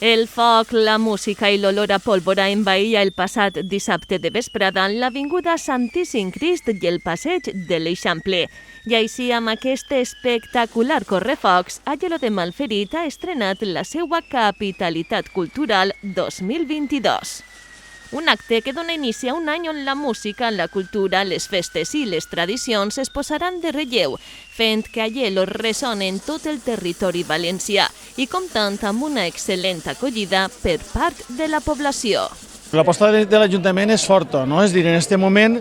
El foc, la música i l'olor a pólvora envaïa el passat dissabte de vesprada en l'avinguda Santíssim Crist i el passeig de l'Eixample. I així, amb aquest espectacular correfocs, Aielo de Malferit ha estrenat la seva Capitalitat Cultural 2022. Un acte que dona inici a un any on la música, la cultura, les festes i les tradicions es posaran de relleu, fent que Aielo ressoni en tot el territori valencià i comptant amb una excel·lent acollida per part de la població. L'aposta de l'Ajuntament és forta, no? És a dir, en aquest moment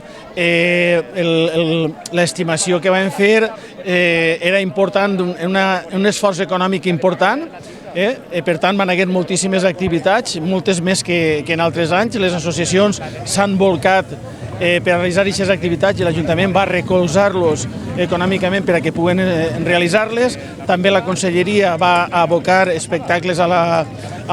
l'estimació que vam fer era important, un esforç econòmic important. Per tant, van haver moltíssimes activitats, moltes més que en altres anys. Les associacions s'han volcat per realitzar aquestes activitats i l'Ajuntament va recolzar-los econòmicament per a que puguen realitzar-les. També la Conselleria va abocar espectacles a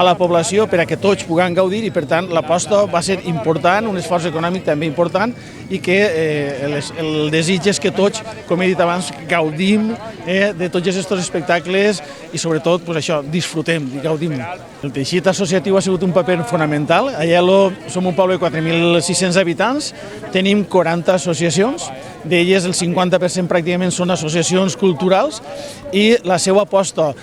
la població per a que tots puguin gaudir i, per tant, l'aposta va ser important, un esforç econòmic també important i que el desig és que tots, com he dit abans, gaudim de tots aquests espectacles i, sobretot, disfrutem i gaudim. El teixit associatiu ha sigut un paper fonamental. A Aielo som un poble de 4.600 habitants, tenim 40 associacions, d'elles el 50% pràcticament són associacions culturals i la seva aposta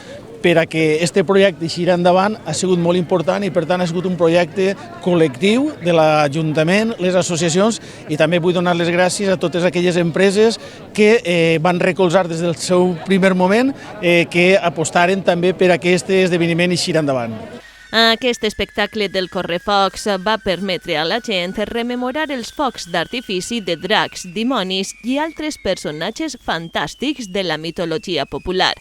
per a que aquest projecte eixirà endavant ha sigut molt important i, per tant, ha sigut un projecte col·lectiu de l'Ajuntament, les associacions, i també vull donar les gràcies a totes aquelles empreses que van recolzar des del seu primer moment, que apostaren també per a que aquest esdeveniment eixirà endavant. Aquest espectacle del correfocs va permetre a la gent rememorar els focs d'artifici de dracs, dimonis i altres personatges fantàstics de la mitologia popular.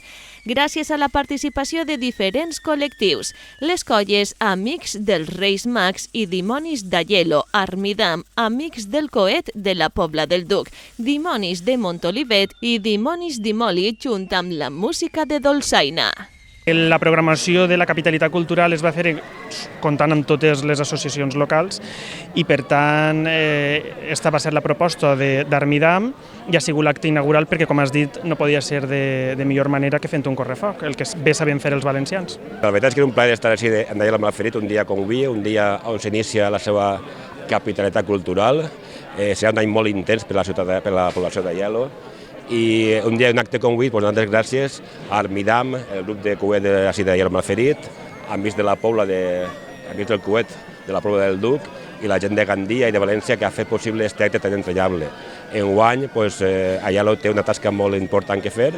Gràcies a la participació de diferents col·lectius, les colles Amics dels Reis Mags i Dimonis d'Aielo, Armidam, Amics del Coet de la Pobla del Duc, Dimonis de Montolivet i Dimonis d'Imoli, junt amb la música de dolçaina. La programació de la Capitalitat Cultural es va fer comptant amb totes les associacions locals i, per tant, esta va ser la proposta d'Armidam i ha sigut l'acte inaugural perquè, com has dit, no podia ser de millor manera que fent un correfoc, el que bé sabem fer els valencians. La veritat és que és un plaer estar així en Aielo de Malferit un dia com avui, un dia on s'inicia la seva capitalitat cultural. Serà un any molt intens per la població d'Aielo. I un dia un acte com avui, donar les gràcies a Armidam, el grup de coet d'Aielo de Malferit, amics de la Pobla, amics del coet de la Pobla del Duc i la gent de Gandia i de València que ha fet possible aquest acte tan entranyable. Enguany, Aielo té una tasca molt important que fer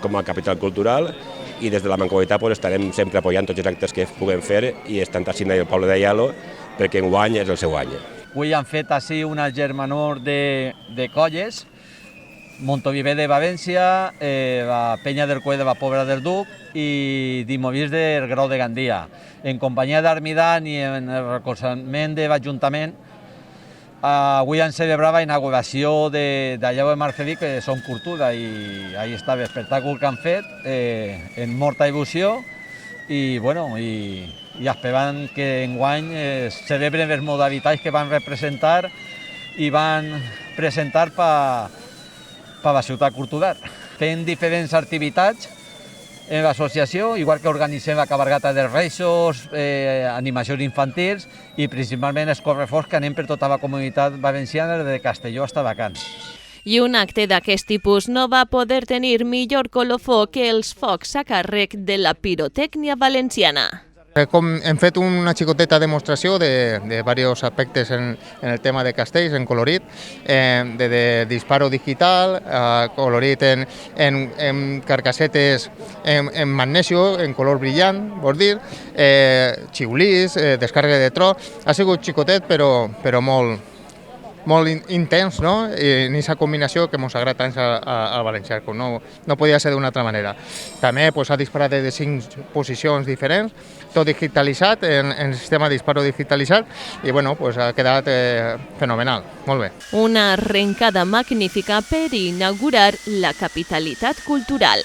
com a capital cultural i des de la Mancomunitat estarem sempre apoyant tots els actes que puguem fer i estant així el poble d'Aielo perquè enguany és el seu any. Avui han fet així una germanor de colles, Montolivet de València, la Penya del Coet de la Pobla del Duc i Dimonis del Grau de Gandia. En companyia d'Armidam i en el recolzament de l'Ajuntament, avui han celebrat la inauguració d'Aielo de Malferit, que som cultura, i ahí està l'espectacle que han fet, en molta il·lusió, i esperant que enguany es celebren les modalitats que van representar i van presentar per la ciutat cultural. Fem diferents activitats en l'associació, igual que organitzem la cabalgata dels Reis, animacions infantils i principalment els correfocs que anem per tota la comunitat valenciana, des de Castelló fins a Alacant. I un acte d'aquest tipus no va poder tenir millor colofó que els focs a càrrec de la pirotècnia valenciana. Hem fet una xicoteta demostració de diversos aspectes en el tema de castells, en colorit, de disparo digital, colorit en carcassetes en magnesio, en color brillant, vols dir, xiulís, descàrrega de tro. Ha sigut xicotet però molt intens, no? I en aquesta combinació que ens agrada tant al valencià, no podia ser d'una altra manera. També s'ha disparat de 5 posicions diferents, tot digitalitzat, en el sistema de disparo digitalitzat, i ha quedat fenomenal, molt bé. Una arrencada magnífica per inaugurar la capitalitat cultural.